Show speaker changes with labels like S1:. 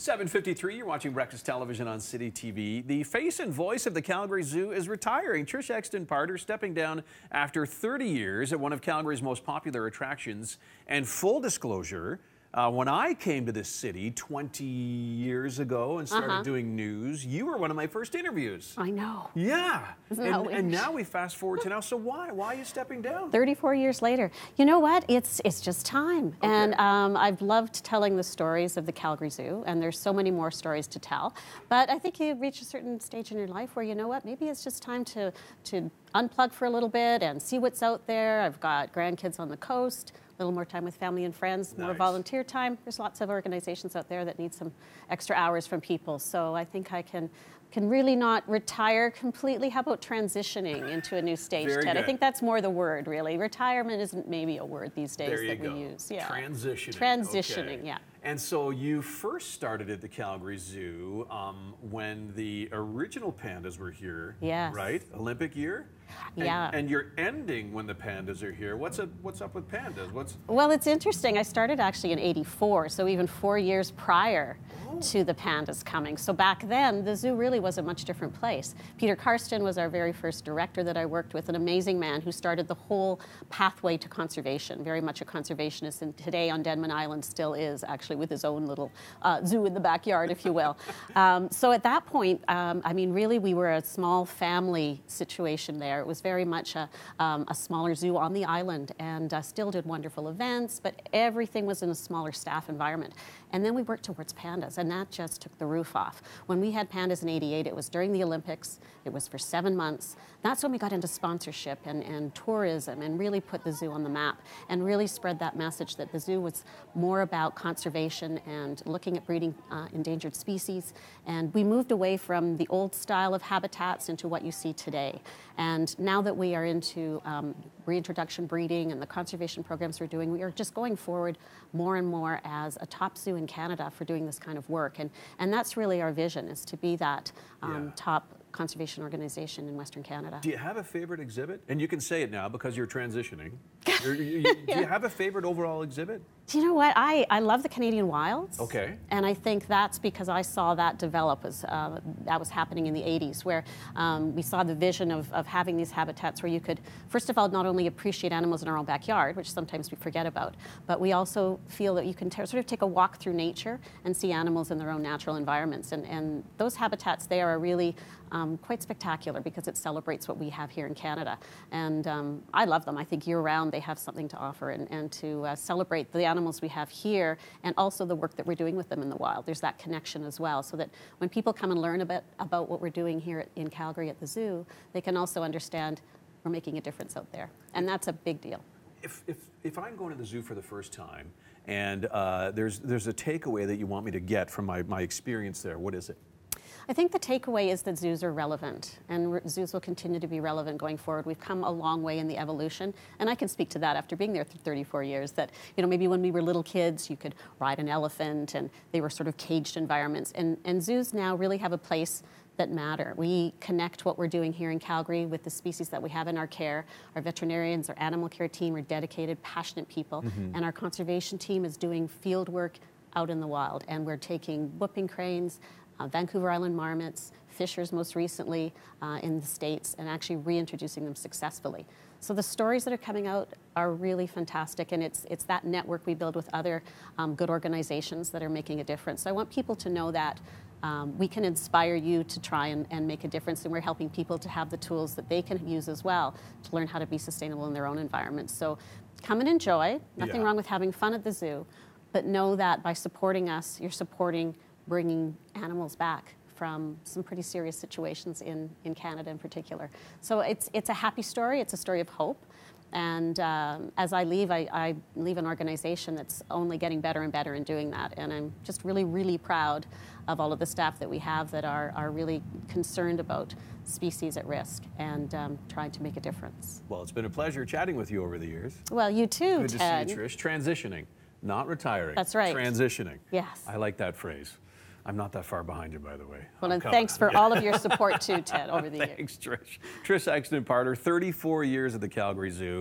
S1: 7:53, you're watching Breakfast Television on City TV. The face and voice of the Calgary Zoo is retiring. Trish Exton-Parder stepping down after 30 years at one of Calgary's most popular attractions. And full disclosure, when I came to this city 20 years ago and started doing news, you were one of my first interviews.
S2: I know.
S1: Yeah. And now we fast forward to now. So why are you stepping down?
S2: 34 years later. You know what? It's just time. Okay. And I've loved telling the stories of the Calgary Zoo, and there's so many more stories to tell. But I think you reach a certain stage in your life where, you know what, maybe it's just time to unplug for a little bit and see what's out there. I've got grandkids on the coast. A little more time with family and friends, more volunteer time. There's lots of organizations out there that need some extra hours from people. So I think I can really not retire completely. How about transitioning into a new stage, Ted? I think that's more the word, really. Retirement isn't maybe a word these days that we use. Yeah.
S1: Transitioning.
S2: Transitioning,
S1: okay.
S2: Yeah.
S1: And so you first started at the Calgary Zoo when the original pandas were here, right? Olympic year?
S2: Yeah.
S1: And you're ending when the pandas are here. What's up with pandas?
S2: Well, it's interesting. I started actually in '84, so even 4 years prior to the pandas coming. So back then, the zoo really was a much different place. Peter Karsten was our very first director that I worked with, an amazing man who started the whole pathway to conservation, very much a conservationist, and today on Denman Island still is, actually, with his own little zoo in the backyard, if you will. So at that point, I mean, really, we were a small family situation there. It was very much a smaller zoo on the island, and still did wonderful events, but everything was in a smaller staff environment. And then we worked towards pandas, and that just took the roof off. When we had pandas in '88, it was during the Olympics. It was for 7 months. That's when we got into sponsorship and tourism and really put the zoo on the map and really spread that message that the zoo was more about conservation and looking at breeding endangered species. And we moved away from the old style of habitats into what you see today. And now that we are into reintroduction breeding and the conservation programs we're doing, we are just going forward more and more as a top zoo in Canada for doing this kind of work. And that's really our vision, is to be that top conservation organization in Western Canada.
S1: Do you have a favorite exhibit? And you can say it now because you're transitioning. Do you have a favorite overall exhibit?
S2: Do you know what? I love the Canadian wilds.
S1: Okay.
S2: And I think that's because I saw that develop as that was happening in the '80s, where we saw the vision of having these habitats where you could, first of all, not only appreciate animals in our own backyard, which sometimes we forget about, but we also feel that you can sort of take a walk through nature and see animals in their own natural environments. And those habitats, they are really quite spectacular because it celebrates what we have here in Canada. And I love them. I think year-round they have something to offer and to celebrate the animals we have here and also the work that we're doing with them in the wild. There's that connection as well, so that when people come and learn a bit about what we're doing here in Calgary at the zoo, they can also understand we're making a difference out there. And that's a big deal.
S1: If I'm going to the zoo for the first time and there's a takeaway that you want me to get from my experience there, what is it?
S2: I think the takeaway is that zoos are relevant, and zoos will continue to be relevant going forward. We've come a long way in the evolution, and I can speak to that after being there for 34 years, that, you know, maybe when we were little kids, you could ride an elephant, and they were sort of caged environments, and zoos now really have a place that matter. We connect what we're doing here in Calgary with the species that we have in our care. Our veterinarians, our animal care team are dedicated, passionate people, and our conservation team is doing field work out in the wild, and we're taking whooping cranes, Vancouver Island marmots, fishers most recently in the States, and actually reintroducing them successfully. So the stories that are coming out are really fantastic, and it's that network we build with other good organizations that are making a difference. So I want people to know that we can inspire you to try and make a difference, and we're helping people to have the tools that they can use as well to learn how to be sustainable in their own environment. So come and enjoy. Nothing wrong with having fun at the zoo, but know that by supporting us, you're supporting bringing animals back from some pretty serious situations in Canada in particular. So it's a happy story. It's a story of hope. And as I leave an organization that's only getting better and better in doing that. And I'm just really, really proud of all of the staff that we have that are really concerned about species at risk and trying to make a difference.
S1: Well, it's been a pleasure chatting with you over the years.
S2: Well, you too,
S1: Good
S2: Ted.
S1: to see you, Trish. Transitioning, not retiring.
S2: That's right.
S1: Transitioning.
S2: Yes.
S1: I like that phrase. I'm not that far behind you, by the way.
S2: Well, and thanks for all of your support too, Ted, over the years.
S1: Thanks, Trish. Trish Exton-Parder, 34 years at the Calgary Zoo.